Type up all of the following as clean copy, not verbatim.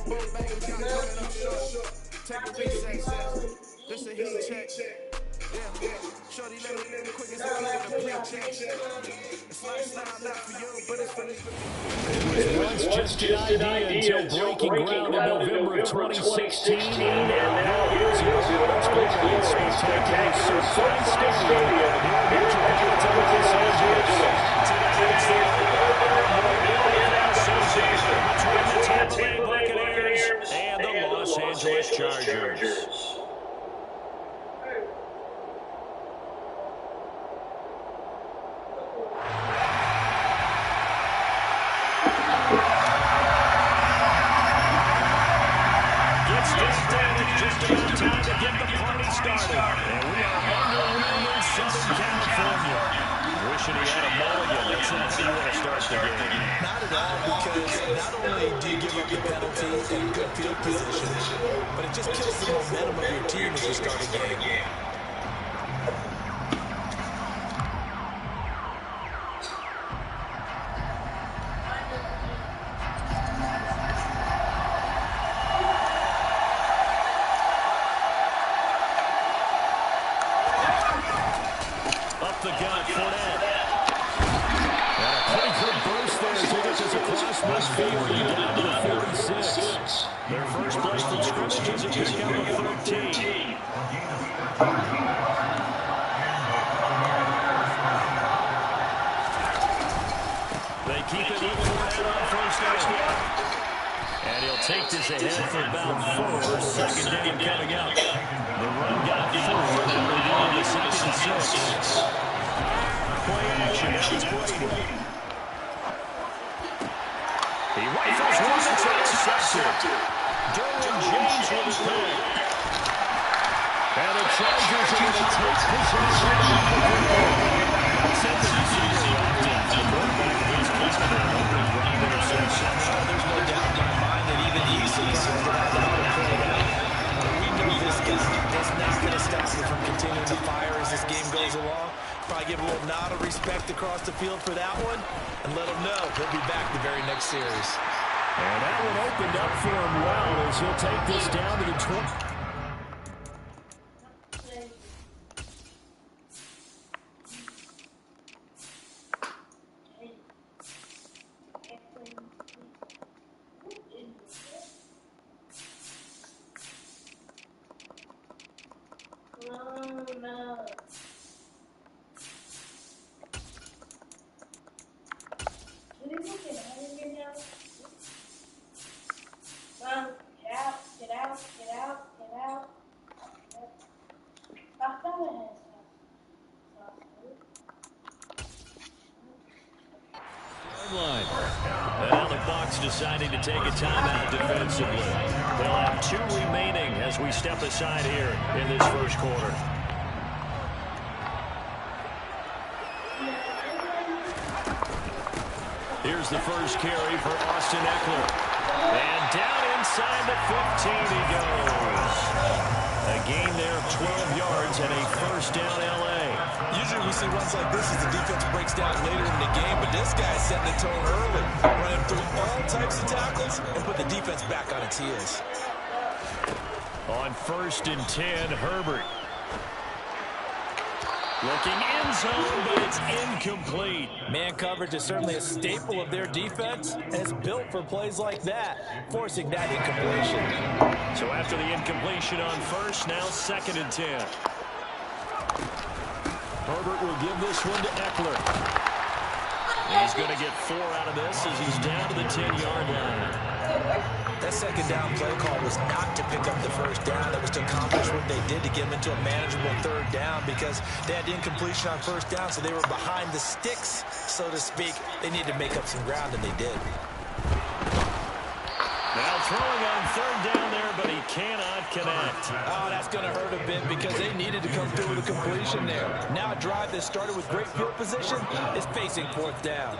both bangers got coming up short. Take a recess. This a heat check. Yeah. Shorty, let me quick as I can with a pre-check. It's lifestyle not for you, but it's for me. It was once just an idea until breaking ground in November of 2016, and now here it is in all its glory and spectacular SoFi Stadium here in Metropolitan Los Angeles. Today it's the season between the Tampa Bay Buccaneers and the Los Angeles Chargers. Time to get the party started. And we are underway in Southern California. Wishing he had a mulligan. That's not how you want to start the game. Not at all, because not only do you give up the penalty and good field position, but it just kills the momentum of your team as you start a game. The gun, Fournette. And a pretty good burst there as he gets us across midfield and down to the 46. Their first play from scrimmage is a pick out of 13. They keep it with Fournette on first down. And he'll take this ahead for about 4. Second down coming up. The run got 4. Now they're down to second and 6. Play action. Now it's Brady. He rifles one that's intercepted. Derwin James with his pick. And the Chargers are going to take possession of the ball. Something you see so often. The quarterback is keeping their open drive interception. There's no doubt in my mind that even he's surprised about how to play it out. We know this guy is not going to stop you from continuing to fire as this game goes along. Probably give a little nod of respect across the field for that one, and let him know he'll be back the very next series. And that one opened up for him well as he'll take this down to the 20. Deciding to take a timeout defensively. They'll have 2 remaining as we step aside here in this first quarter. Here's the first carry for Austin Ekeler. And down inside the 15 he goes. A gain there of 12 yards and a first down L.A. Usually we see runs like this as the defense breaks down later in the game, but this guy's setting the tone early, running through all types of tackles and put the defense back on its heels. On 1st and 10, Herbert. Looking end zone, but it's incomplete. Man coverage is certainly a staple of their defense, and it's built for plays like that, forcing that incompletion. So after the incompletion on 1st, now 2nd and 10. Herbert will give this one to Ekeler. He's going to get 4 out of this as he's down to the 10-yard line. That second down play call was not to pick up the first down. That was to accomplish what they did to get them into a manageable 3rd down because they had incompletion on 1st down, so they were behind the sticks, so to speak. They needed to make up some ground, and they did. Now throwing on 3rd down there, but he cannot connect. Oh, that's going to hurt a bit because they needed to come through with a completion there. Now a drive that started with great field position is facing 4th down.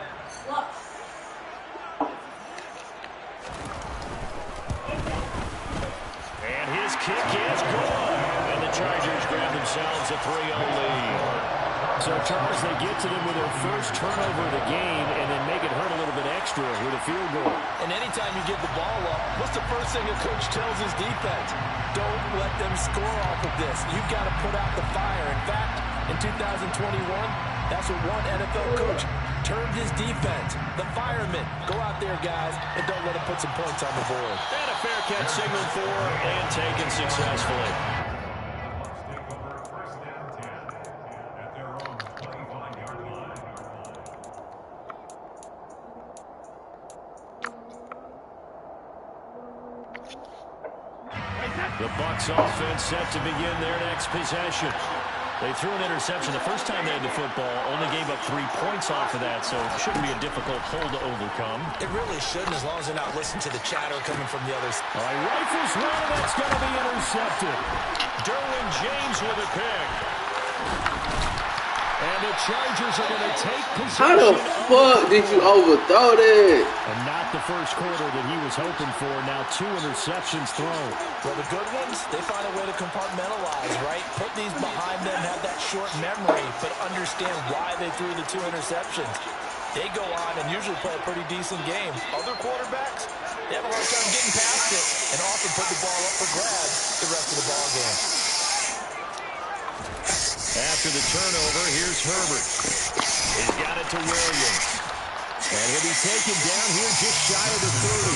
And his kick is good. And the Chargers grab themselves a 3-0 lead. So, Charles, they get to them with their first turnover of the game and then make it hurt a little bit extra with a field goal. And anytime you give the ball up, What's the first thing a coach tells his defense? Don't let them score off of this. You've got to put out the fire. In fact, in 2021, that's what one NFL coach termed his defense. The firemen. Go out there, guys, and don't let them put some points on the board. And a fair catch signaled for and taken successfully. The Bucs offense set to begin their next possession. They threw an interception the first time they had the football, only gave up 3 points off of that, so it shouldn't be a difficult hole to overcome. It really shouldn't, as long as they're not listening to the chatter coming from the others. All right, rifles one, that's going to be intercepted. Derwin James with a pick. And the Chargers are going to take possession. How the fuck did you overthrow that? And not the first quarter that he was hoping for. Now 2 interceptions thrown. Well, the good ones, they find a way to compartmentalize, right? Put these behind them, have that short memory, but understand why they threw the 2 interceptions. They go on and usually play a pretty decent game. Other quarterbacks, they have a hard time getting past it and often put the ball up for grabs the rest of the ball game. After the turnover, here's Herbert. He's got it to Williams. And he'll be taken down here just shy of the 30.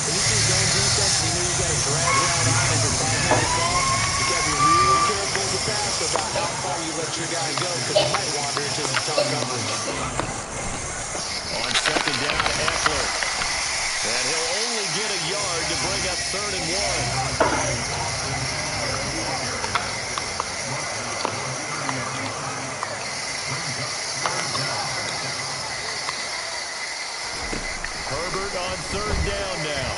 When you see zone defense, you know you got to drag around on as your 5 minutes off. You got to be really careful as a pass about how far you let your guy go, because you might wander into some tough coverage. On second down, Eckler. And he'll only get a yard to bring up 3rd and 1. Herbert on 3rd down now.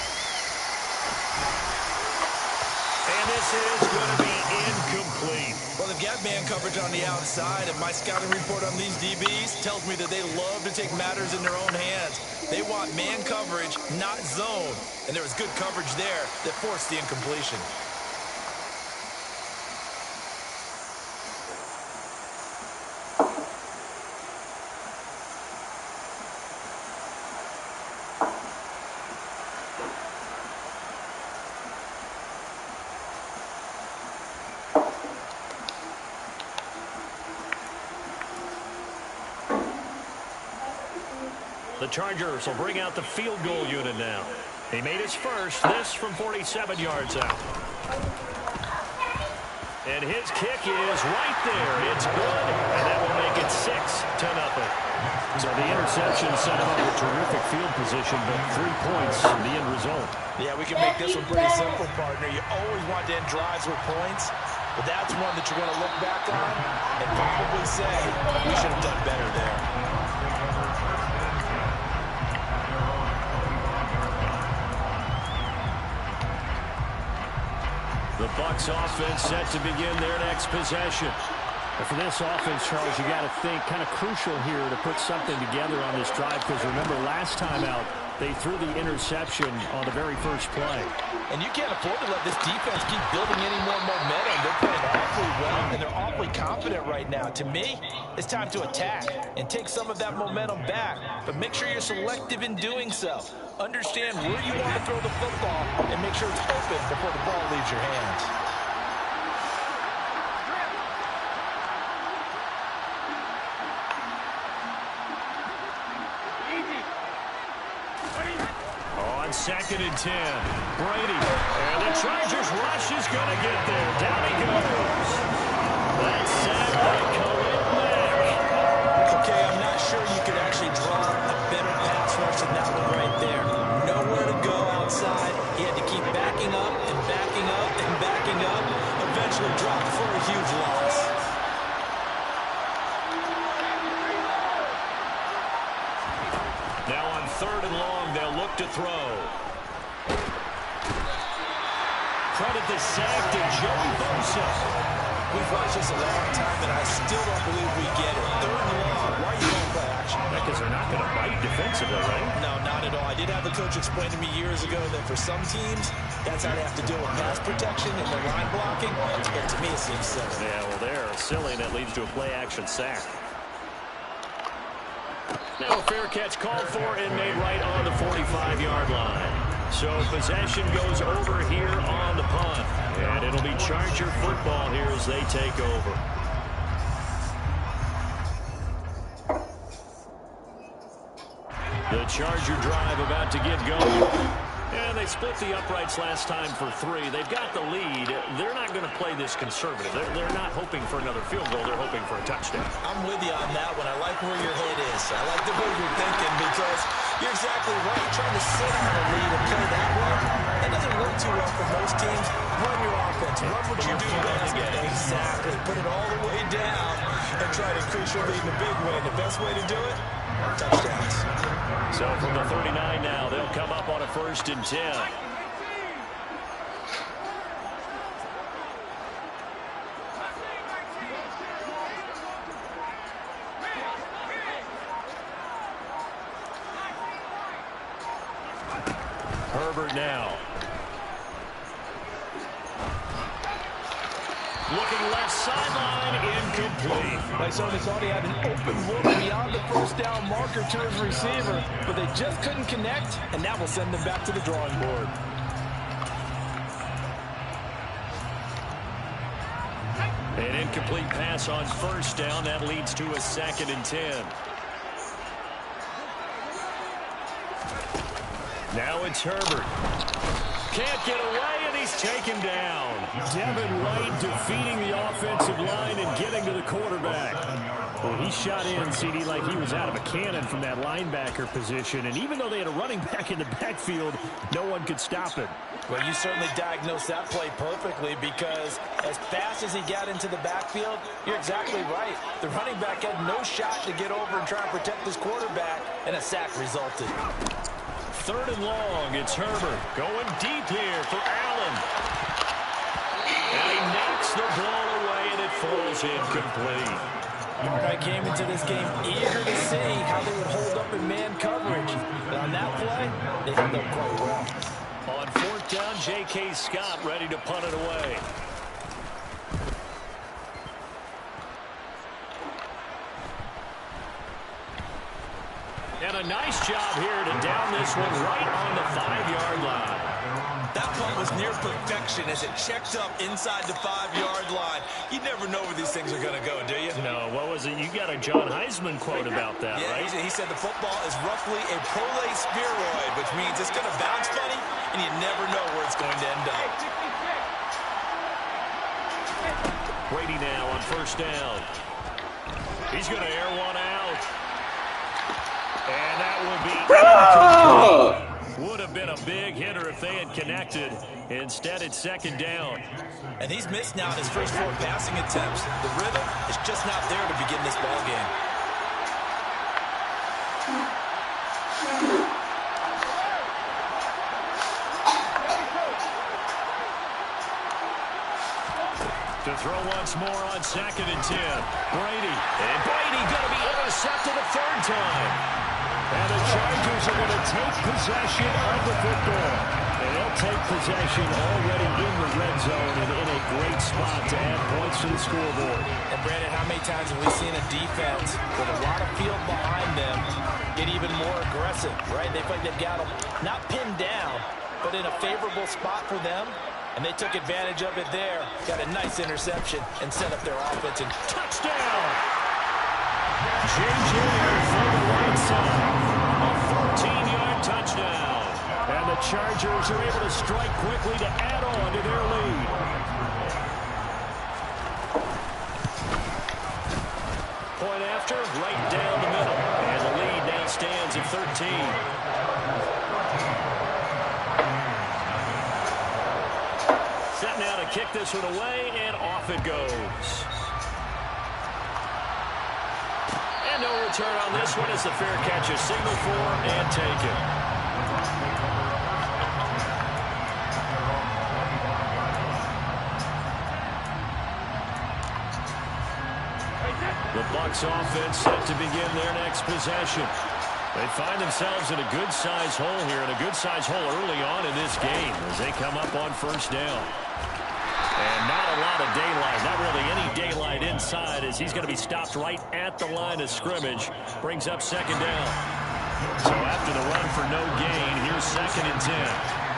And this is going to be incomplete. Well, they've got man coverage on the outside, and my scouting report on these DBs tells me that they love to take matters in their own hands. They want man coverage, not zone. And there was good coverage there that forced the incompletion. The Chargers will bring out the field goal unit now. He made his first, this from 47 yards out. And his kick is right there. It's good, and that will make it 6-0. So the interception set him up with terrific field position, but 3 points in the end result. Yeah, we can make this one pretty simple, partner. You always want to end drives with points, but that's one that you're going to look back on and probably say, we should have done better there. The Bucs offense set to begin their next possession. And for this offense, Charles, you got to think kind of crucial here to put something together on this drive, because remember last time out, they threw the interception on the very first play. And you can't afford to let this defense keep building any more momentum. They're playing awfully well, and they're awfully confident right now. To me, it's time to attack and take some of that momentum back. But make sure you're selective in doing so. Understand where you want to throw the football and make sure it's open before the ball leaves your hands. On 2nd and 10, Brady. And the Chargers rush is going to get there. Down he goes. That's sacked by Khalil Mack. Okay, I'm not sure you could actually draw a better pass rush than that one right there. Nowhere to go outside. He had to keep backing up and backing up and backing up. Eventually dropped for a huge loss. Now on 3rd and long, they'll look to throw. Credit the sack to Joey Bosa. We've watched this a long time, and I still don't believe we get it. 3rd and long. Why are you going play action? Because they're not going to bite defensively, right? No, not at all. I did have a coach explain to me years ago that for some teams, that's how they have to deal with pass protection and their line blocking. But to me, it seems silly. Yeah, well, they're silly, and that leads to a play-action sack. Now a fair catch called for and made right on the 45-yard line. So possession goes over here on the punt. And it'll be Charger football here as they take over. The Charger drive about to get going. And they split the uprights last time for 3. They've got the lead. They're not going to play this conservative. They're not hoping for another field goal. They're hoping for a touchdown. I'm with you on that one. I like where your head is. I like the way you're thinking because you're exactly right. Trying to sit on a lead and play that way, that doesn't work too well for most teams. Run your offense. Run what you do best. Exactly. Put it all the way down and try to increase your lead in a big way. The best way to do it, touchdowns. So from the 39 now, they'll come up on a 1st and 10. Herbert now. Looking left sideline, incomplete. They thought he had an open look beyond the first down marker to his receiver, but they just couldn't connect, and that will send them back to the drawing board. An incomplete pass on 1st down. That leads to a 2nd and 10. Now it's Herbert. Can't get away, and he's taken down. Devin White defeating the offensive line and getting to the quarterback. Well, he shot in, CD, like he was out of a cannon from that linebacker position. And even though they had a running back in the backfield, no one could stop it. Well, you certainly diagnosed that play perfectly because as fast as he got into the backfield, you're exactly right. The running back had no shot to get over and try and protect his quarterback, and a sack resulted. 3rd and long, it's Herbert going deep here for Allen. And he knocks the ball away, and it falls incomplete. I came into this game eager to see how they would hold up in man coverage. But on that play, they held up quite well. On 4th down, J.K. Scott ready to punt it away. And a nice job here to down this one right on the 5-yard line. That punt was near perfection as it checked up inside the 5-yard line. You never know where these things are going to go, do you? No, what was it? You got a John Heisman quote about that, yeah, right? He said the football is roughly a prole spheroid, which means it's going to bounce funny, and you never know where it's going to end up. Brady now on 1st down. He's going to air one out. And that will be would have been a big hitter if they had connected. Instead, it's 2nd down. And he's missed now in his first 4 passing attempts. The rhythm is just not there to begin this ball game. To throw once more on 2nd and 10. Brady. And Brady going to be intercepted a 3rd time. And the Chargers are going to take possession of the football. And they'll take possession already in the red zone and in a great spot to add points to the scoreboard. And Brandon, how many times have we seen a defense with a lot of field behind them get even more aggressive, right? They feel like they've got them not pinned down, but in a favorable spot for them. And they took advantage of it there. Got a nice interception and set up their offense. And touchdown! J.J. from the right side. A 14-yard touchdown. And the Chargers are able to strike quickly to add on to their lead. Point after, right down the middle. And the lead now stands at 13. Set now to kick this one away, and off it goes. And no return on this one as the fair catch is signaled for and taken. The Bucs offense set to begin their next possession. They find themselves in a good-sized hole here, and a good-sized hole early on in this game as they come up on 1st down. And not a lot of daylight, not really any daylight inside as he's going to be stopped right at the line of scrimmage. Brings up 2nd down. So after the run for no gain, here's 2nd and 10.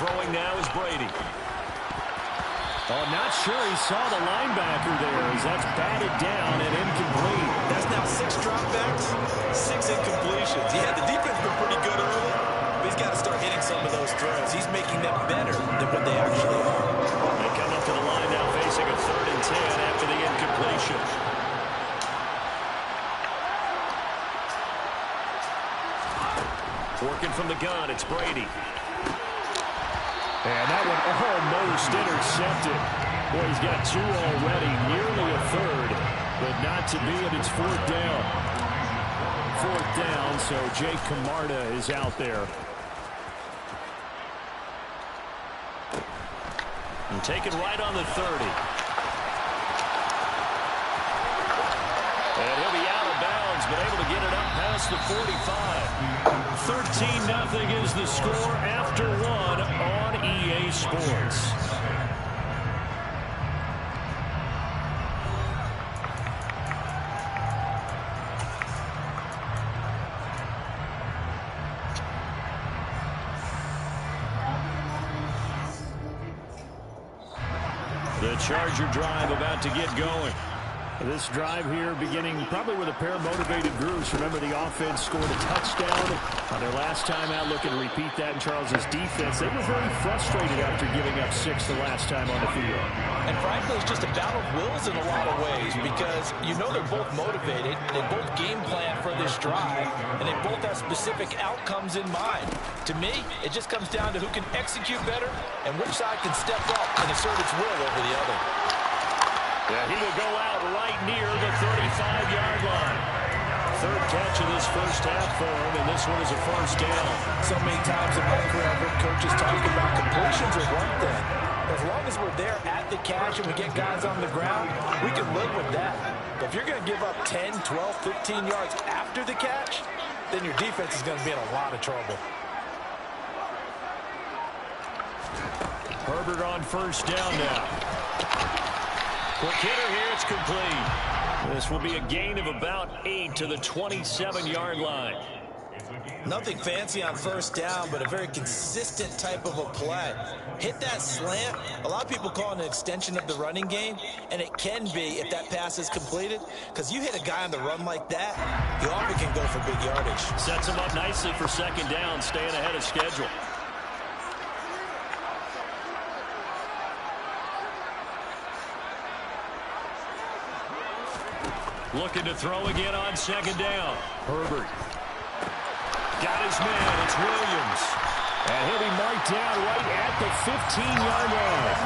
Throwing now is Brady. Oh, not sure he saw the linebacker there as that's batted down and incomplete. That's now 6 dropbacks, 6 incompletions. Yeah, the defense has been pretty good early, but he's got to start hitting some of those throws. He's making them better than what they actually are. They come up to the line now facing a 3rd and 10 after the incompletion. Working from the gun, it's Brady. And that one almost intercepted. Boy, he's got 2 already, nearly a 3rd, but not to be, and it's 4th down. 4th down, so Jake Camarda is out there. And taken right on the 30. And he'll be out of bounds, but able to get it up past the 45. 13-0 is the score after 1 on EA Sports. The Charger drive about to get going. This drive here beginning probably with a pair of motivated groups. Remember, the offense scored a touchdown on their last time out. Looking to repeat that in Charles's defense. They were very frustrated after giving up 6 the last time on the field. And frankly, it's just a battle of wills in a lot of ways because you know they're both motivated. They both game plan for this drive, and they both have specific outcomes in mind. To me, it just comes down to who can execute better and which side can step up and assert its will over the other. Yeah, he will go out right near the 35-yard line. 3rd catch of this first half for him, and this one is a 1st down. So many times in my career, I've heard coaches talk about completions are one thing. As long as we're there at the catch and we get guys on the ground, we can live with that. But if you're going to give up 10, 12, 15 yards after the catch, then your defense is going to be in a lot of trouble. Herbert on 1st down now. Quick hitter here, it's complete. This will be a gain of about 8 to the 27-yard line. Nothing fancy on 1st down, but a very consistent type of a play. Hit that slant. A lot of people call it an extension of the running game, and it can be if that pass is completed, because you hit a guy on the run like that, you often can go for big yardage. Sets him up nicely for 2nd down, staying ahead of schedule. Looking to throw again on 2nd down. Herbert. Got his man. It's Williams. And he'll be marked down right at the 15-yard line.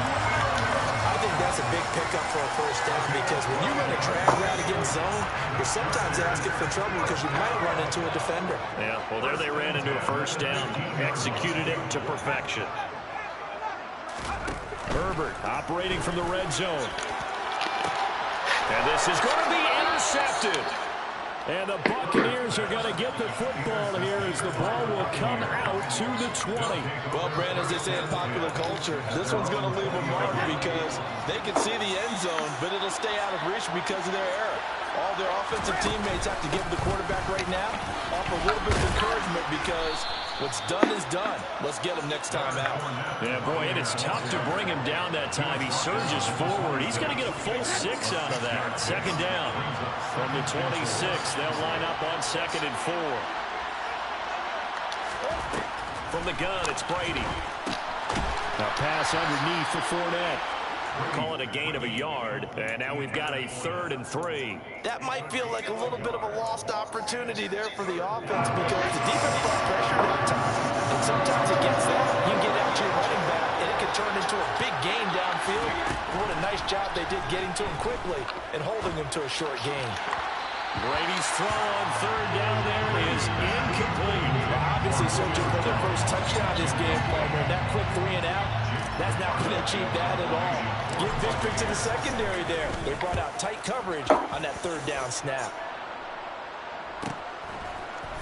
I think that's a big pickup for a 1st down because when you run a drag route against zone, you're sometimes asking for trouble because you might run into a defender. Yeah, well, there they ran into a 1st down. Executed it to perfection. Herbert operating from the red zone. And this is going to be intercepted. And the Buccaneers are going to get the football here as the ball will come out to the 20. Well, Brand, as they say in popular culture, this one's going to leave a mark because they can see the end zone, but it'll stay out of reach because of their error. All their offensive teammates have to give the quarterback right now offer a little bit of encouragement because what's done is done. Let's get him next time out. Yeah, boy, and it's tough to bring him down that time. He surges forward. He's going to get a full 6 out of that. 2nd down from the 26. They'll line up on 2nd and 4. From the gun, it's Brady. A pass underneath for Fournette. Call it a gain of a yard, and now we've got a 3rd and 3. That might feel like a little bit of a lost opportunity there for the offense because the defense brought pressure that time. And sometimes against that, you can get out to your running back, and it can turn into a big gain downfield. What a nice job they did getting to him quickly and holding him to a short gain. Brady's throw on 3rd down there is incomplete. Well, obviously searching for their first touchdown this game, partner. That quick 3 and out, that's not going to achieve that at all. Give victory to the secondary there. They brought out tight coverage on that 3rd down snap.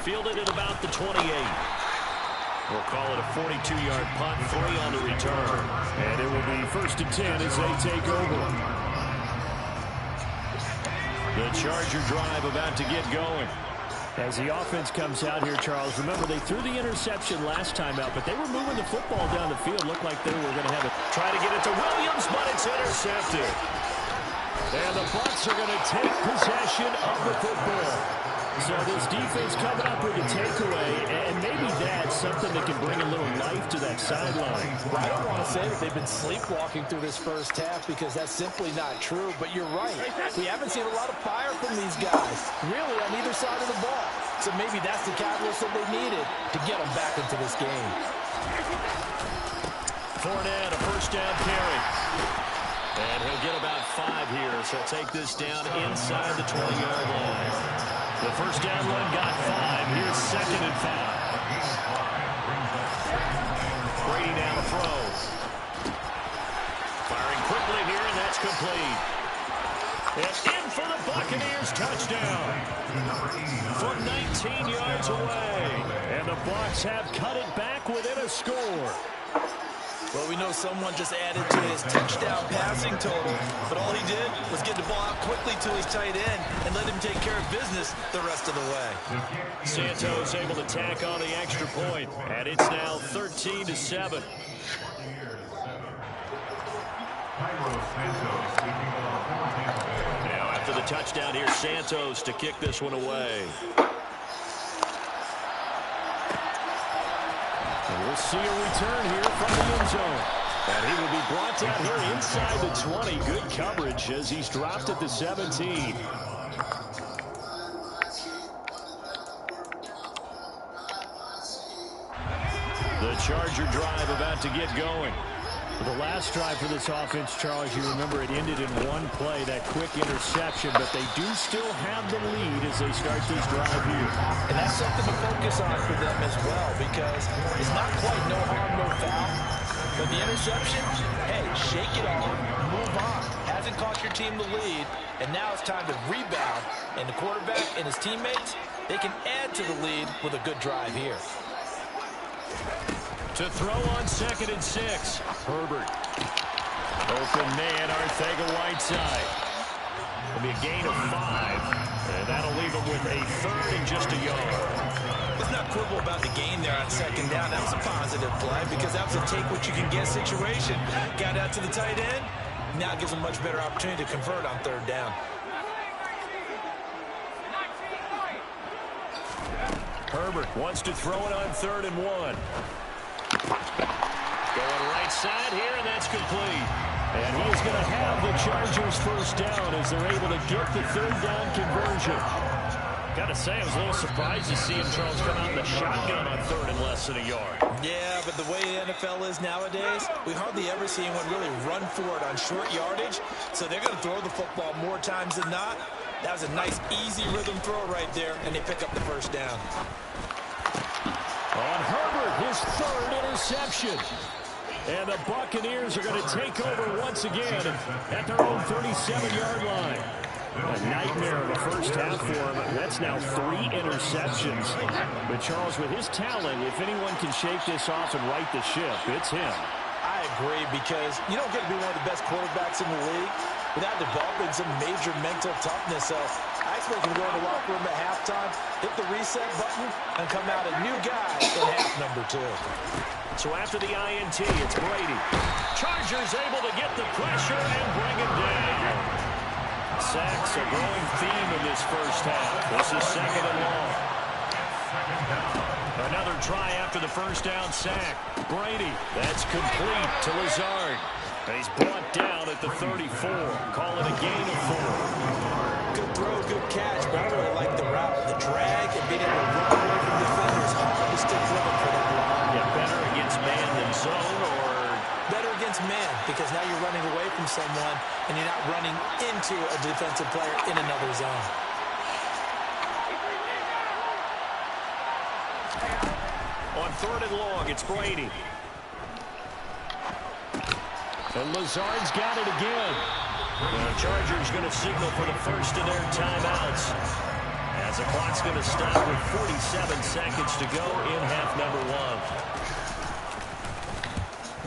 Fielded at about the 28. We'll call it a 42-yard punt, 3 on the return. And it will be 1st and 10 as they take over. The Charger drive about to get going. As the offense comes out here, Charles, remember they threw the interception last time out, but they were moving the football down the field. Looked like they were going to have it. Try to get it to Williams, but it's intercepted. And the Bucs are going to take possession of the football. So this defense coming up with a takeaway, and maybe that's something that can bring a little life to that sideline. Well, I don't want to say that they've been sleepwalking through this first half because that's simply not true, but you're right. We haven't seen a lot of fire from these guys, really, on either side of the ball. So maybe that's the catalyst that they needed to get them back into this game. Fournette, a first down carry. And he'll get about 5 here, so he'll take this down inside the 20-yard line. The first down run got 5. Here's 2nd and 5. Brady now to throw. Firing quickly here, and that's complete. It's in for the Buccaneers touchdown. From 19 yards away. And the Bucs have cut it back within a score. Well, we know someone just added to his touchdown passing total, but all he did was get the ball out quickly to his tight end and let him take care of business the rest of the way. Santos able to tack on the extra point, and it's now 13-7. Now after the touchdown here, Santos to kick this one away. We'll see a return here from the end zone. And he will be brought down here inside the 20. Good coverage as he's dropped at the 17. The Charger drive about to get going. The last drive for this offense, Charles, you remember it ended in one play, that quick interception, but they do still have the lead as they start this drive here. And that's something to focus on for them as well, because it's not quite no harm, no foul. But the interception, hey, shake it off, move on. Hasn't cost your team the lead, and now it's time to rebound. And the quarterback and his teammates, they can add to the lead with a good drive here. To throw on 2nd and 6. Herbert. Open man, Arcega-Whiteside. It'll be a gain of 5. And that'll leave him with a 3rd and just a yard. Let's not quibble about the gain there on 2nd down. That was a positive play because that was a take-what-you-can-get situation. Got out to the tight end. Now it gives him a much better opportunity to convert on 3rd down. Herbert wants to throw it on 3rd and 1. Going right side here, and that's complete. And he is going to have the Chargers first down as they're able to get the 3rd down conversion. Got to say, I was a little surprised to see him, Charles, come out in the shotgun on 3rd and less than a yard. Yeah, but the way the NFL is nowadays, we hardly ever see anyone really run for it on short yardage. So they're going to throw the football more times than not. That was a nice, easy rhythm throw right there, and they pick up the first down. On Herbert, his 3rd interception. And the Buccaneers are going to take over once again at their own 37-yard line. A nightmare of a first half for him. That's now 3 interceptions. But Charles, with his talent, if anyone can shake this off and right the ship, it's him. I agree, because you don't get to be one of the best quarterbacks in the league without developing some major mental toughness. So I expect him to go in the locker room at halftime, hit the reset button, and come out a new guy in half number 2. So after the INT, it's Brady. Chargers able to get the pressure and bring him down. Sacks a growing theme in this first half. This is 2nd and long. Another try after the first down sack. Brady, that's complete to Lazard. And he's brought down at the 34. Call it a gain of 4. Good throw, good catch, but I really like the route. The drag and being able to run away from defenders, hard to stick with him for that long. Yeah, better against man than zone, or better against man, because now you're running away from someone and you're not running into a defensive player in another zone. On 3rd and long, it's Brady. And Lazard's got it again. The Chargers going to signal for the first of their timeouts, as the clock's going to stop with 47 seconds to go in half number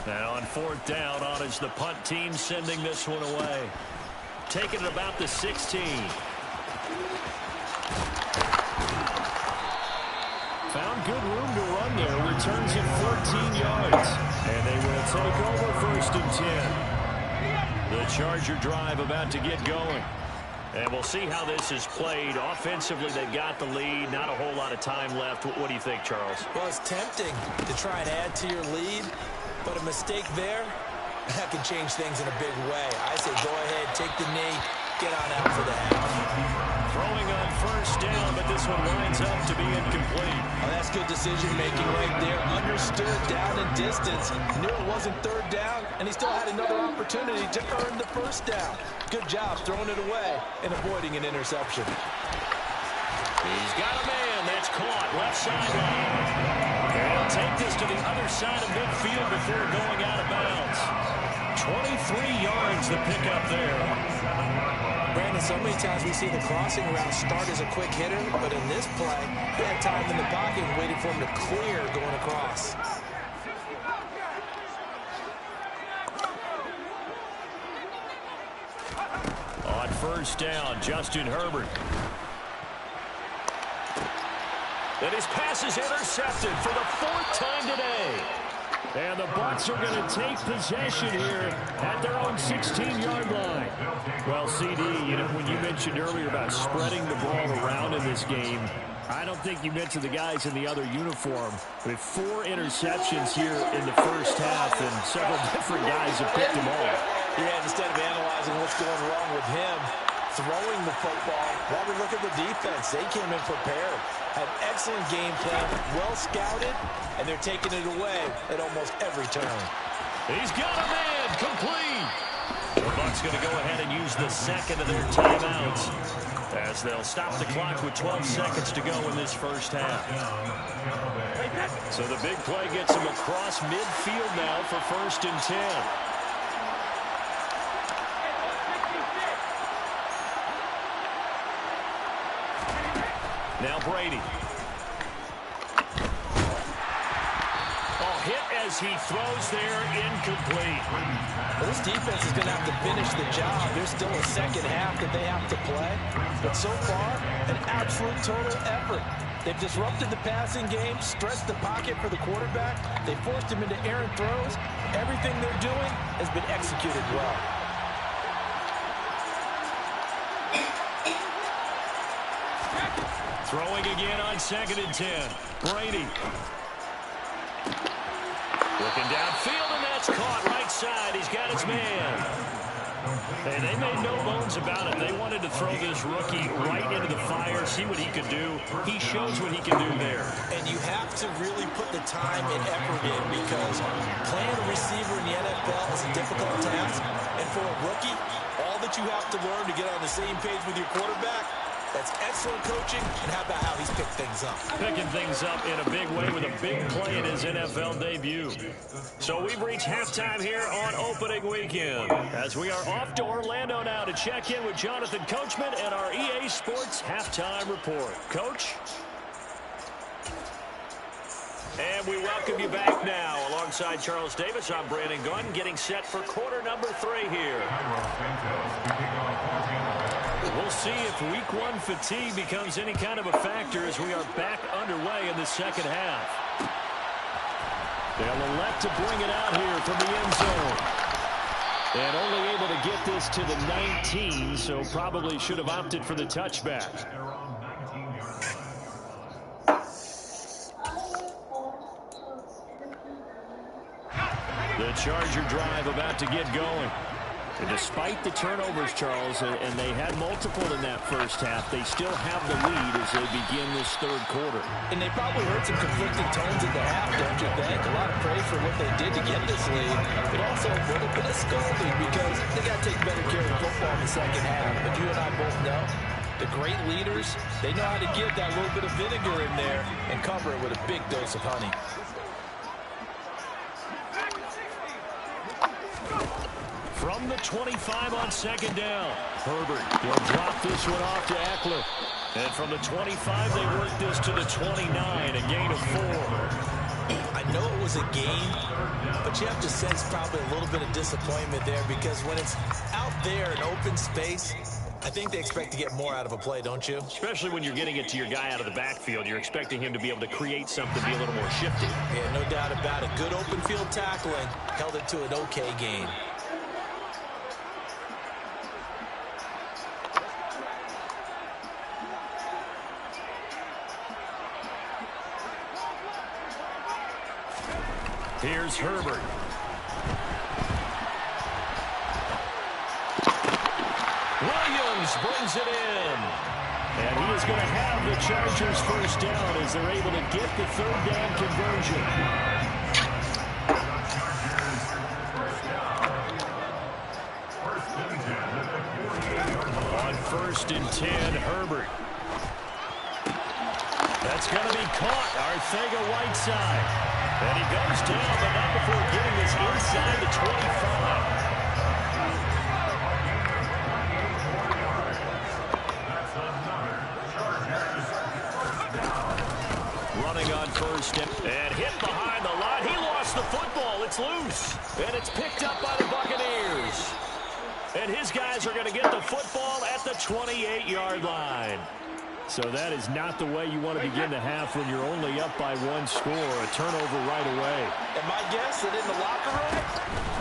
1. Now on 4th down, on is the punt team sending this one away. Taking it about the 16. found good room to run there. Returns it 14 yards. And they will take over 1st and 10. The Charger drive about to get going. And we'll see how this is played. Offensively, they got the lead. Not a whole lot of time left. What do you think, Charles? Well, it's tempting to try and add to your lead, but a mistake there, that can change things in a big way. I say go ahead, take the knee, get on out for the half. Throwing on 1st down, but this one winds up to be incomplete. Oh, that's good decision-making right there. Understood down and distance. Knew it wasn't 3rd down, and he still had another opportunity to earn the 1st down. Good job throwing it away and avoiding an interception. He's got a man. That's caught. Left sideline. And he'll take this to the other side of midfield before going out of bounds. 23 yards the pickup there. Brandon, so many times we see the crossing route start as a quick hitter, but in this play, he had time in the pocket and waited for him to clear going across. On 1st down, Justin Herbert. And his pass is intercepted for the 4th time today. And the Bucs are going to take possession here at their own 16-yard line. Well, CD, when you mentioned earlier about spreading the ball around in this game, I don't think you mentioned the guys in the other uniform. With 4 interceptions here in the 1st half, and several different guys have picked them off. Yeah, instead of analyzing what's going wrong with him, throwing the football, while we look at the defense, they came in prepared. Had excellent game plan, well scouted, and they're taking it away at almost every turn. He's got a man, complete. The Bucs going to go ahead and use the 2nd of their timeouts as they'll stop the clock with 12 seconds to go in this 1st half. So the big play gets him across midfield now for 1st and 10. Now Brady. Hit as he throws there, incomplete. Well, this defense is going to have to finish the job. There's still a 2nd half that they have to play. But so far, an absolute total effort. They've disrupted the passing game, stretched the pocket for the quarterback. They forced him into errant throws. Everything they're doing has been executed well. Throwing again on 2nd and 10. Brady. Looking downfield, and that's caught right side. He's got his man. And they made no bones about it. They wanted to throw this rookie right into the fire, see what he could do. He shows what he can do there. And you have to really put the time and effort in, because playing a receiver in the NFL is a difficult task. And for a rookie, all that you have to learn to get on the same page with your quarterback, that's excellent coaching, and how about how he's picked things up? Picking things up in a big way with a big play in his NFL debut. So we've reached halftime here on opening weekend, as we are off to Orlando now to check in with Jonathan Coachman and our EA Sports Halftime Report. Coach? And we welcome you back now. Alongside Charles Davis, I'm Brandon Gunn, getting set for quarter number 3 here. We'll see if week 1 fatigue becomes any kind of a factor as we are back underway in the 2nd half. They'll elect to bring it out here from the end zone. And only able to get this to the 19, so probably should have opted for the touchback. The Charger drive about to get going. And despite the turnovers, Charles, and they had multiple in that 1st half, they still have the lead as they begin this 3rd quarter. And they probably heard some conflicting tones at the half, don't you think? A lot of praise for what they did to get this lead, but also a little bit of scolding because they got to take better care of the football in the 2nd half. But you and I both know the great leaders, they know how to give that little bit of vinegar in there and cover it with a big dose of honey. From the 25 on 2nd down. Herbert will drop this one off to Eckler. And from the 25, they work this to the 29, a gain of 4. I know it was a game, but you have to sense probably a little bit of disappointment there, because when it's out there in open space, I think they expect to get more out of a play, don't you? Especially when you're getting it to your guy out of the backfield. You're expecting him to be able to create something, be a little more shifty. Yeah, no doubt about it. Good open field tackling. Held it to an okay gain. Here's Herbert. Williams brings it in. And he is going to have the Chargers first down as they're able to get the third down conversion. On 1st and 10, Herbert. That's going to be caught. Arcega-Whiteside. And he goes down, but not before getting this inside the 25. Running on 1st and hit behind the line. He lost the football. It's loose. And it's picked up by the Buccaneers. And his guys are going to get the football at the 28-yard line. So that is not the way you want to begin the half when you're only up by 1 score. A turnover right away. And my guess that in the locker room,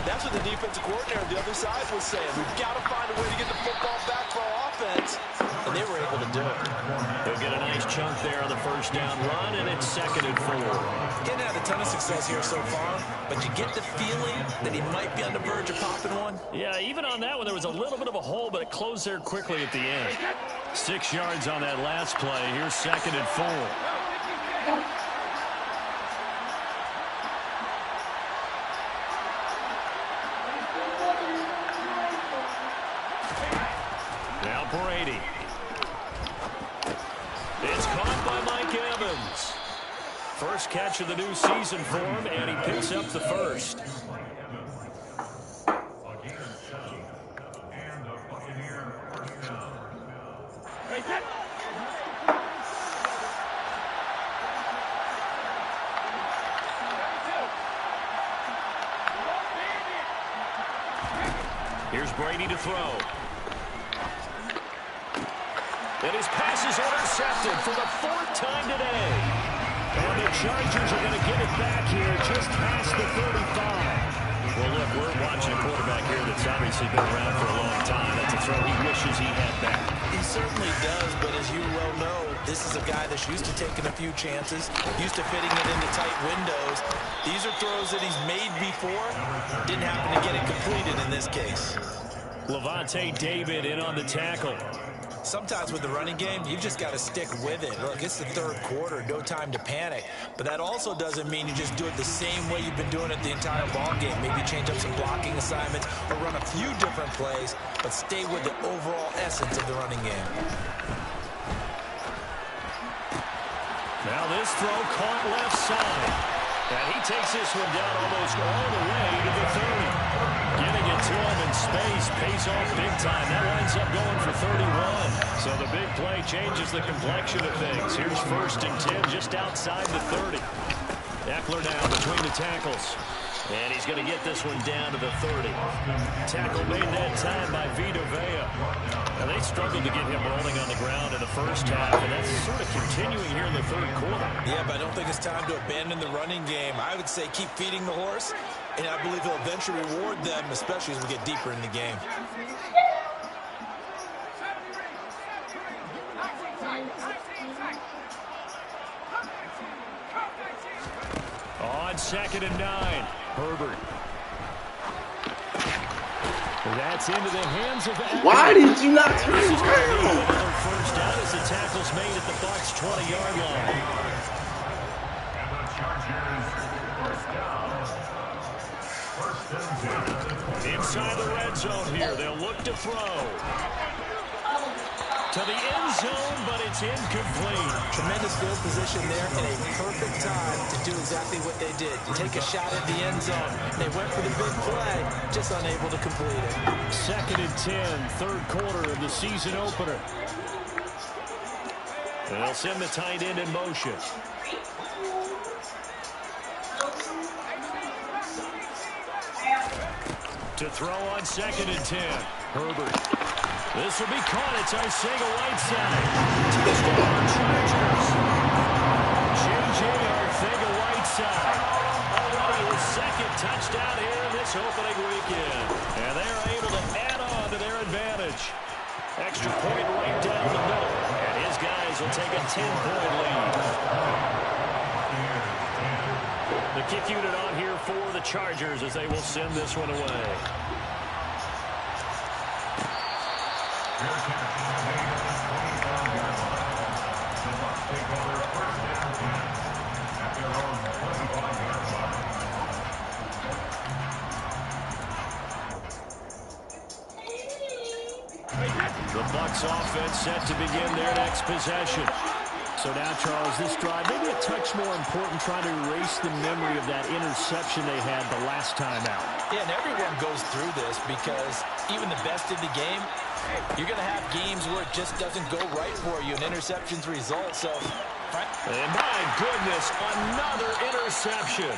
that's what the defensive coordinator on the other side was saying. We've got to find a way to get the football back for our offense. And they were able to do it. They'll get a nice chunk there on the first down run, and it's 2nd and 4. Getting had a ton of success here so far, but you get the feeling that he might be on the verge of popping one. Yeah, even on that one, there was a little bit of a hole, but it closed there quickly at the end. 6 yards on that last play. Here's 2nd and 4. Now Brady. It's caught by Mike Evans. First catch of the new season for him, and he picks up the first. Here's Brady to throw. And his pass is intercepted for the 4th time today. And the Chargers are going to get it back here just past the 35. Well, look, we're watching a quarterback here that's obviously been around for a long time. That's a throw he wishes he had back. He certainly does, but as you well know, this is a guy that's used to taking a few chances, used to fitting it into tight windows. These are throws that he's made before. Didn't happen to get it completed in this case. Lavonte David in on the tackle. Sometimes with the running game, you've just got to stick with it. Look, it's the 3rd quarter, no time to panic. But that also doesn't mean you just do it the same way you've been doing it the entire ball game. Maybe change up some blocking assignments or run a few different plays, but stay with the overall essence of the running game. Now this throw caught left side. And he takes this one down almost all the way to the 30. Getting it to him in space pays off big time. That winds up going for 31. So the big play changes the complexion of things. Here's 1st and 10 just outside the 30. Eckler now between the tackles. And he's going to get this one down to the 30. Tackle made that time by Vita Vea. Now they struggled to get him rolling on the ground in the first half, and that's sort of continuing here in the 3rd quarter. Yeah, but I don't think it's time to abandon the running game. I would say keep feeding the horse, and I believe he'll eventually reward them, especially as we get deeper in the game. On 2nd and 9, Herbert. That's into the hands of Eckler. Why did you not turn around? Another first down as the tackle's made at the Bucs' 20-yard line. Inside the red zone here, they'll look to throw. To the end zone, but it's incomplete. Tremendous field position there and a perfect time to do exactly what they did. Take a shot at the end zone. They went for the big play, just unable to complete it. 2nd and 10, 3rd quarter of the season opener. And they'll send the tight end in motion. To throw on 2nd and 10, Herbert. This will be caught. It's Arcega-Whiteside. Touchdown, Chargers. J.J. Arcega-Whiteside. Already his second touchdown here in this opening weekend. And they're able to add on to their advantage. Extra point right down the middle. And his guys will take a 10-point lead. The kick unit on here for the Chargers as they will send this one away. The Bucs offense set to begin their next possession. So now, Charles, this drive, maybe a touch more important, trying to erase the memory of that interception they had the last time out. Yeah, and everyone goes through this because even the best in the game, you're going to have games where it just doesn't go right for you, and interceptions result. So, and my goodness, another interception.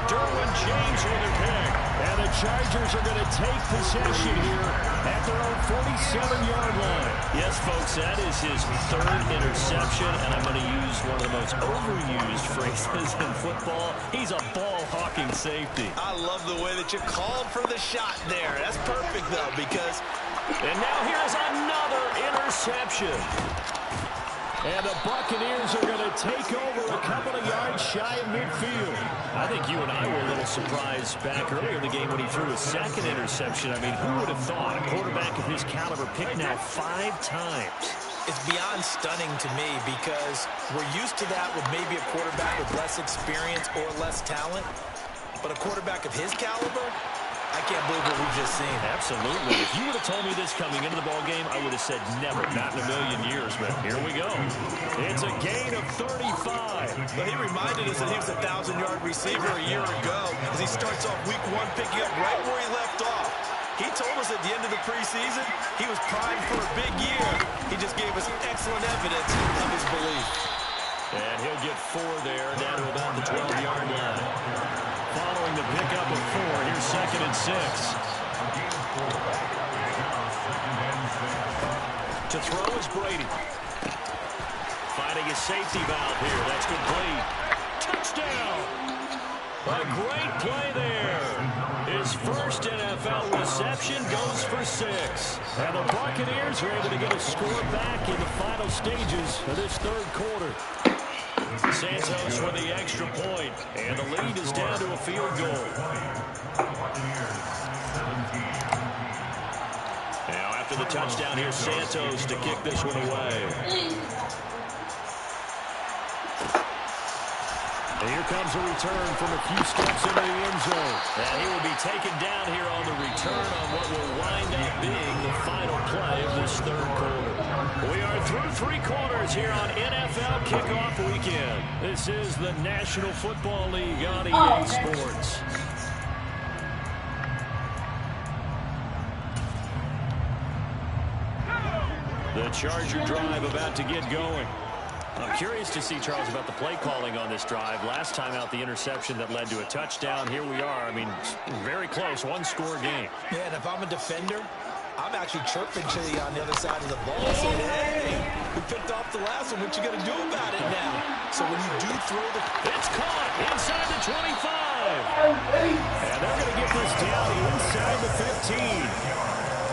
Derwin James with a pick. And the Chargers are going to take possession here at their own 47-yard line. Yes, folks, that is his third interception, and I'm going to use one of the most overused phrases in football. He's a ball-hawking safety. I love the way that you called for the shot there. That's perfect, though, because... And now here's another interception. And the Buccaneers are going to take over a couple of yards shy of midfield. I think you and I were a little surprised back earlier in the game when he threw his second interception. I mean, who would have thought a quarterback of his caliber picked now 5 times? It's beyond stunning to me because we're used to that with maybe a quarterback with less experience or less talent. But a quarterback of his caliber, I can't believe what we've just seen. Absolutely. If you would have told me this coming into the ballgame, I would have said never, not in a million years. But here we go. It's a gain of 35. But he reminded us that he was a 1,000-yard receiver a year ago as he starts off week 1 picking up right where he left off. He told us at the end of the preseason he was primed for a big year. He just gave us excellent evidence of his belief. And he'll get 4 there, down to about the 12-yard line. Following the pickup of 4, here's 2nd and 6. To throw is Brady. Finding his safety valve here. That's complete. Touchdown! A great play there. His first NFL reception goes for 6. And the Buccaneers are able to get a score back in the final stages of this third quarter. Santos with the extra point, and the lead is down to a field goal. Now after the touchdown, here's Santos to kick this one away. And here comes a return from a few steps into the end zone. And he will be taken down here on the return on what will wind up being the final play of this third quarter. We are through 3 quarters here on NFL Kickoff Weekend. This is the National Football League on EA Sports. The Charger drive about to get going. I'm curious to see, Charles, about the play calling on this drive. Last time out, the interception that led to a touchdown. Here we are. I mean, very close, 1-score game. Yeah, and if I'm a defender, I'm actually chirping to you on the other side of the ball, saying, hey, we picked off the last one. What you going to do about it now? So when you do throw the... It's caught inside the 25. And they're going to get this down inside the 15.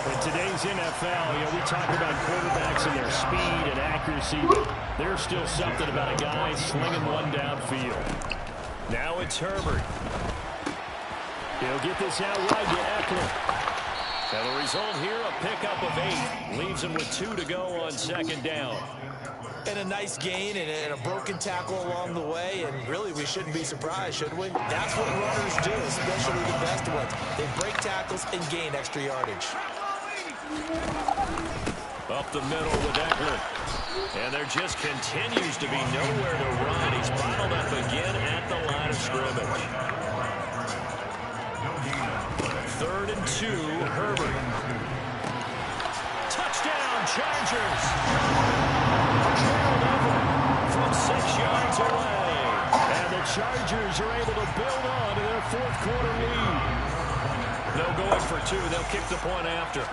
In today's NFL, you know, we talk about quarterbacks and their speed and accuracy, but there's still something about a guy slinging one downfield. Now it's Herbert. He'll get this out right to Eckler. And the result here, a pickup of 8. Leaves him with 2 to go on 2nd down. And a nice gain and a broken tackle along the way, and really we shouldn't be surprised, should we? That's what runners do, especially the best ones. They break tackles and gain extra yardage. Up the middle with Eckler. And there just continues to be nowhere to run. He's bottled up again at the line of scrimmage. 3rd and 2, Herbert. Touchdown, Chargers. Gerald Everett from 6 yards away. And the Chargers are able to build on to their 4th quarter lead. No going for 2. They'll kick the point after.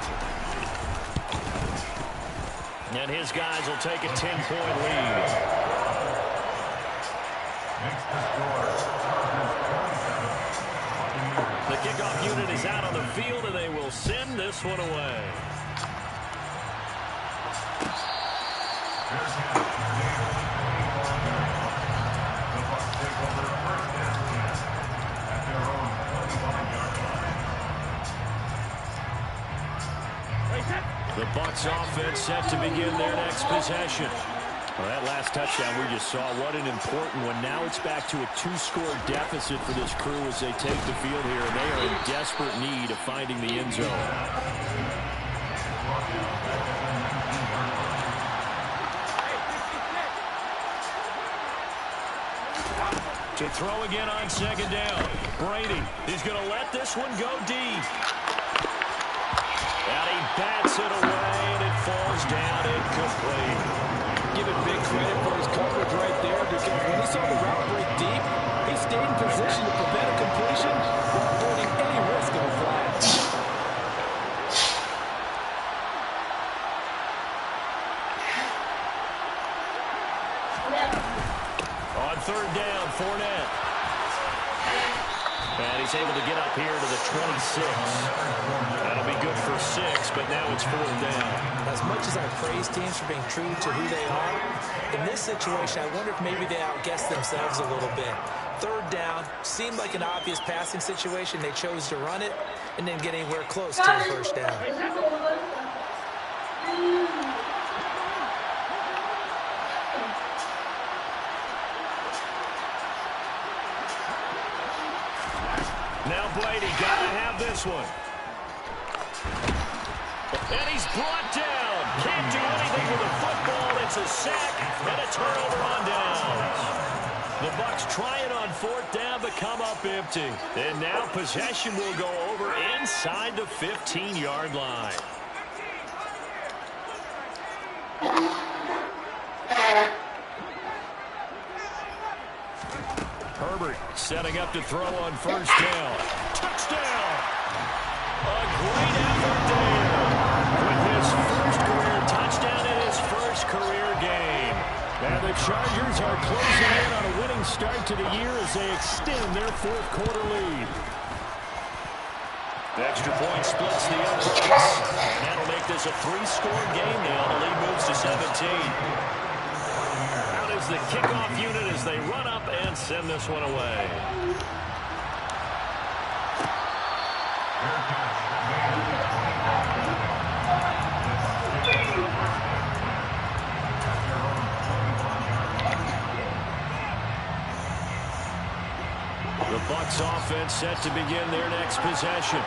And his guys will take a 10-point lead. The kickoff unit is out on the field, and they will send this one away. The Bucs offense set to begin their next possession. Well, that last touchdown we just saw, what an important one. Now it's back to a 2-score deficit for this crew as they take the field here, and they are in desperate need of finding the end zone. To throw again on second down. Brady is going to let this one go deep. And he bats it away, and it falls down incomplete. Give him big credit for his coverage right there, because when he saw the route break deep, he stayed in position to prevent a completion without avoiding any risk of a flag. On third down, Fournette. And he's able to get up here to the 26. That'll be good for 6, but now it's fourth down. As much as I praise teams for being true to who they are, in this situation, I wonder if maybe they outguessed themselves a little bit. Third down seemed like an obvious passing situation. They chose to run it and didn't get anywhere close to the first down. Now Brady got to have this one. And he's brought down. Can't do anything with the football. It's a sack and a turnover on downs. The Bucs try it on fourth down, but come up empty. And now possession will go over inside the 15-yard line. Herbert setting up to throw on first down. Touchdown! A great effort there with his first career touchdown in his first career game. And the Chargers are closing in on a winning start to the year as they extend their fourth quarter lead. The extra point splits the uprights. And that'll make this a 3-score game now. The lead moves to 17. Out is the kickoff unit as they run up and send this one away. The Bucs offense set to begin their next possession.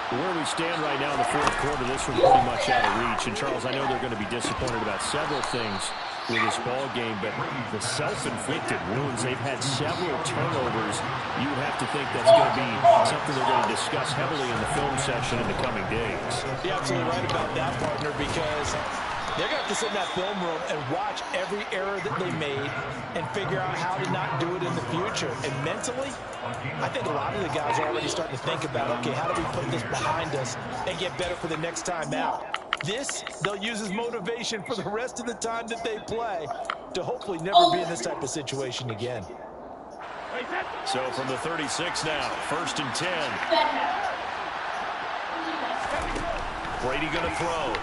Where we stand right now in the fourth quarter, this one pretty much out of reach. And, Charles, I know they're going to be disappointed about several things with this ball game, but the self-inflicted wounds, they've had several turnovers. You would have to think that's going to be something they're going to discuss heavily in the film session in the coming days. You're absolutely right about that, partner, because they're going to have to sit in that film room and watch every error that they made and figure out how to not do it in the future. And mentally, I think a lot of the guys are already starting to think about, okay, how do we put this behind us and get better for the next time out? This, they'll use as motivation for the rest of the time that they play to hopefully never be in this type of situation again. So from the 36 now, 1st and 10. Brady going to throw.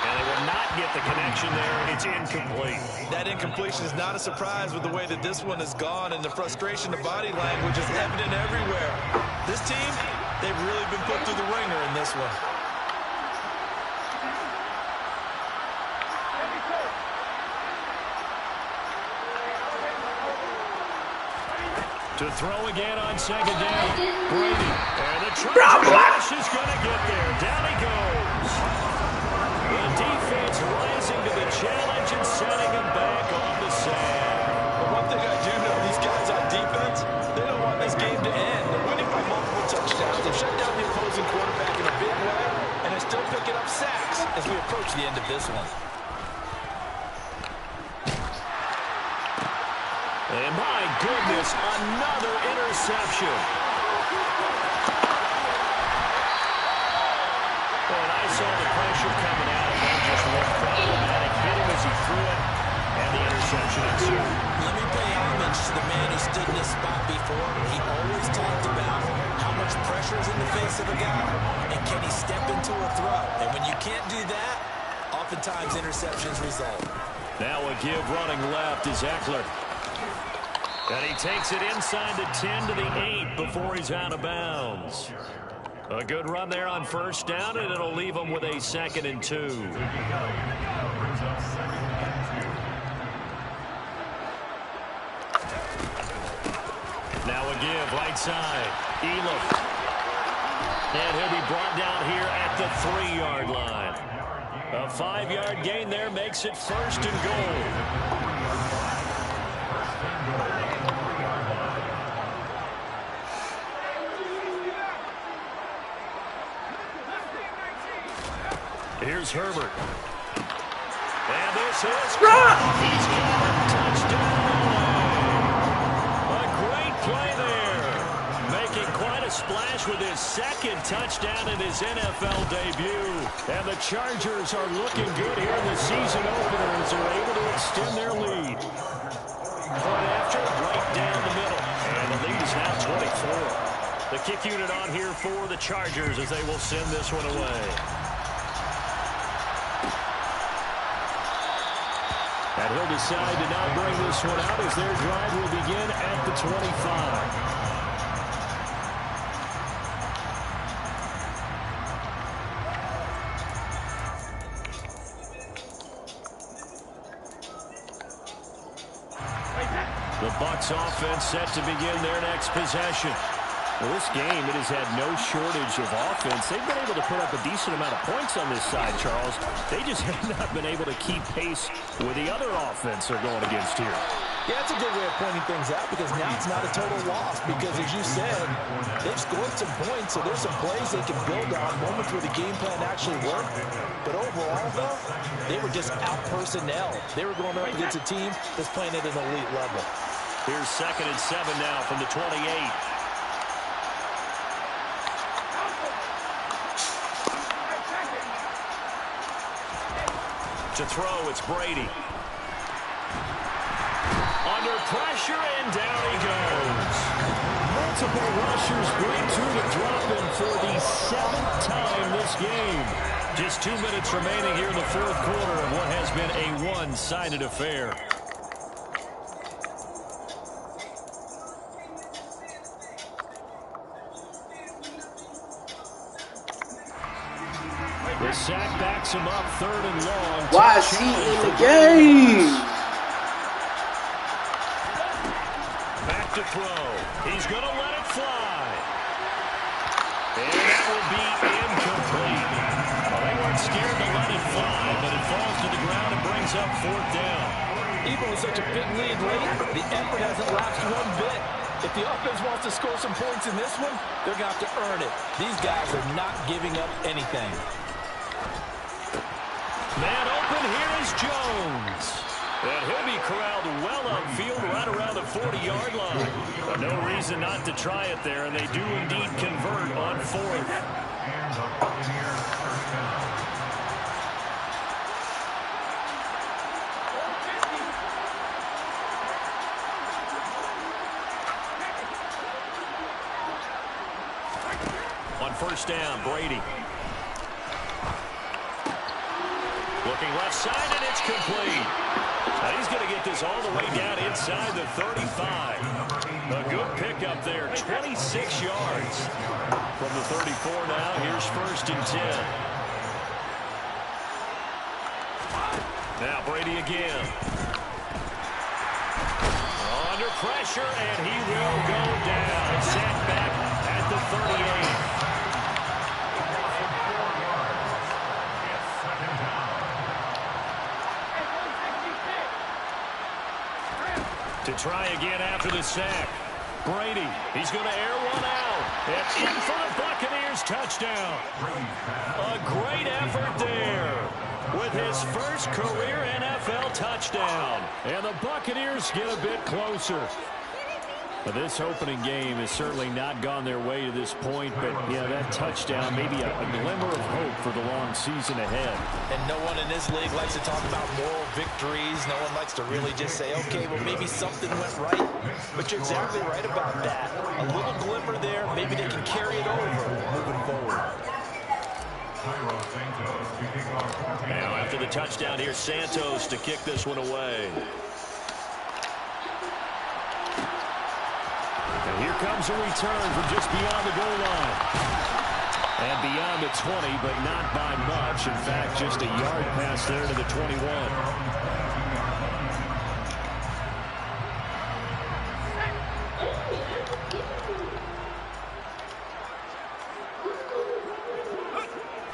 And they will not get the connection there, and it's incomplete. That incompletion is not a surprise with the way that this one has gone, and the frustration, the body language is evident everywhere. This team, they've really been put through the ringer in this one. To throw again on second down. Brady. And the Chargers is going to get there. Down he goes. The defense rising to the challenge and setting him back on the sand. But one thing I do know, these guys on defense, they don't want this game to end. They're winning by multiple touchdowns. They've shut down the opposing quarterback in a big way, and they're still picking up sacks as we approach the end of this one. And my goodness, another interception. When I saw the pressure coming out of interception ensued. Let me pay homage to the man who stood in this spot before. He always talked about how much pressure is in the face of a guy, and can he step into a throw? And when you can't do that, oftentimes interceptions result. Now a give running left is Eckler. And he takes it inside the 10 to the 8 before he's out of bounds. A good run there on first down, and it'll leave him with a 2nd and 2. Now a give right side. Elam. And he'll be brought down here at the 3-yard line. A 5-yard gain there makes it 1st and goal. Here's Herbert. And this is... He's got touchdown. A great play there. Making quite a splash with his 2nd touchdown in his NFL debut. And the Chargers are looking good here in the season opener as they're able to extend their lead. Point after, right down the middle. And the lead is now 24. The kick unit on here for the Chargers as they will send this one away. And he'll decide to not bring this one out as their drive will begin at the 25. The Bucs offense set to begin their next possession. Well, this game, it has had no shortage of offense. They've been able to put up a decent amount of points on this side, Charles. They just have not been able to keep pace with the other offense they're going against here. Yeah, that's a good way of pointing things out because now it's not a total loss because, as you said, they've scored some points, so there's some plays they can build on, moments where the game plan actually worked. But overall, though, they were just out-personnel. They were going up against a team that's playing at an elite level. Here's 2nd and 7 now from the 28. To throw, it's Brady. Under pressure, and down he goes. Multiple rushers bring to the drop in for the 7th time this game. Just 2 minutes remaining here in the 4th quarter of what has been a one-sided affair. The sack backs him up 3rd and long. Why is he in the game? Back to throw. He's going to let it fly. And that will be incomplete. Well, they weren't scared to let it fly, but it falls to the ground and brings up 4th down. Even with such a big lead late, the effort hasn't lapsed one bit. If the offense wants to score some points in this one, they're going to have to earn it. These guys are not giving up anything. Man open, here is Jones. And he'll be corralled well upfield right around the 40-yard line. No reason not to try it there, and they do indeed convert on 4th. On 1st down, Brady. Looking left side, and it's complete. Now he's going to get this all the way down inside the 35. A good pickup there, 26 yards. From the 34 now, here's 1st and 10. Now Brady again. Under pressure, and he will go down. Sacked back at the 38. To try again after the sack. Brady, he's going to air one out. And in for the Buccaneers touchdown. A great effort there with his first career NFL touchdown. And the Buccaneers get a bit closer. Well, this opening game has certainly not gone their way to this point, but yeah, that touchdown, maybe a glimmer of hope for the long season ahead. And no one in this league likes to talk about moral victories. No one likes to really just say, okay, well, maybe something went right. But you're exactly right about that. A little glimmer there, maybe they can carry it over moving forward. Now, after the touchdown, here's Santos to kick this one away. And here comes a return from just beyond the goal line. And beyond the 20, but not by much. In fact, just a yard pass there to the 21.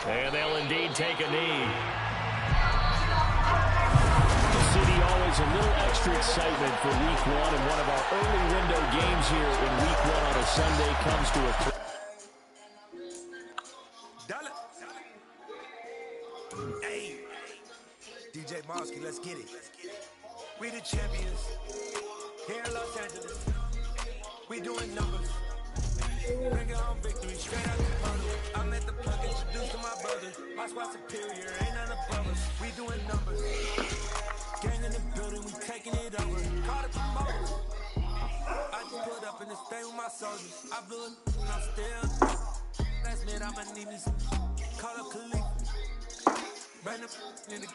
And they'll indeed take a knee. The city always a little extra excitement for week one, and one of our early window games here in week one on a Sunday comes to a close. Hey, DJ Mosky, let's get it. We the champions here in Los Angeles. We doing numbers. Bring it home victory, straight out the funnel. I'm at the plug, introduced to my brothers. My squad superior, ain't none above us. We doing numbers. Gang in the building, we taking it over. Call the promoters. I just put up in the state with my soldiers. I blew it, and I'm still. Last minute, I'ma need me some. Call up Khalif. Brand in the.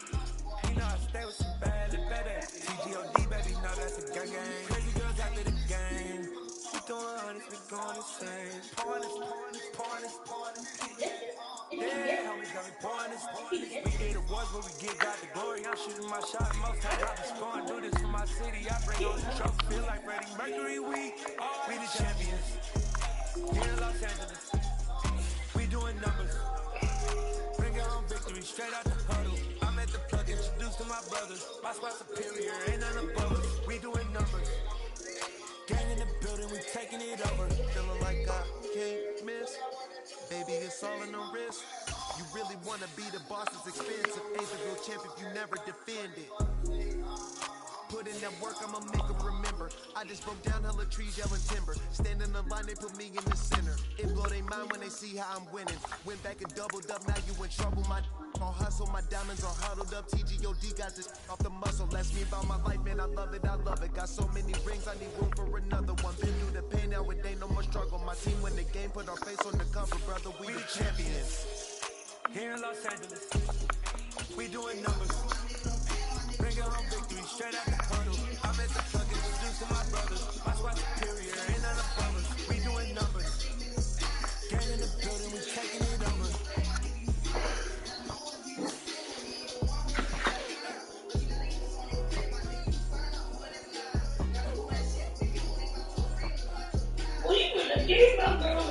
You know I stay with some bad and better. TGOD, baby, know that's a gang gang. Crazy girls after the game. We doing honest, we going insane. Pouring this. Yeah, homies got me pouring this. We get awards, but we get God the glory. I'm shooting my shot most times. I be scoring. Do this for my city. I bring on the trophy. Feel like Freddie Mercury. We the champions. Here in Los Angeles. We doing numbers. Bring it home victory. Straight out the huddle. I'm at the plug, introduced to my brothers. My squad superior, ain't none above us. We doing numbers. Gang in the building, we taking it over. Feeling like I can't miss. Baby, it's all in the wrist. You really wanna be the boss, it's expensive. Ain't the real champ if you never defend it. Put in that work, I'ma make them remember. I just broke down hella trees, yelling timber. Stand in the line, they put me in the center. It blow their mind when they see how I'm winning. Went back and doubled up, now you in trouble. My on hustle, my diamonds are huddled up. TGOD got this off the muscle. That's me about my life, man, I love it. Got so many rings, I need room for another one. Been through the pain, now it ain't no more struggle. My team win the game, put our face on the cover, brother. We the champions. Here in Los Angeles, we doing numbers. Bring it home victory, straight out the huddle. I'm at the plug, introduced to my brothers. My squad superior, ain't none above us. We doing numbers. Gang in the building, we taking it over. We finna get my girl.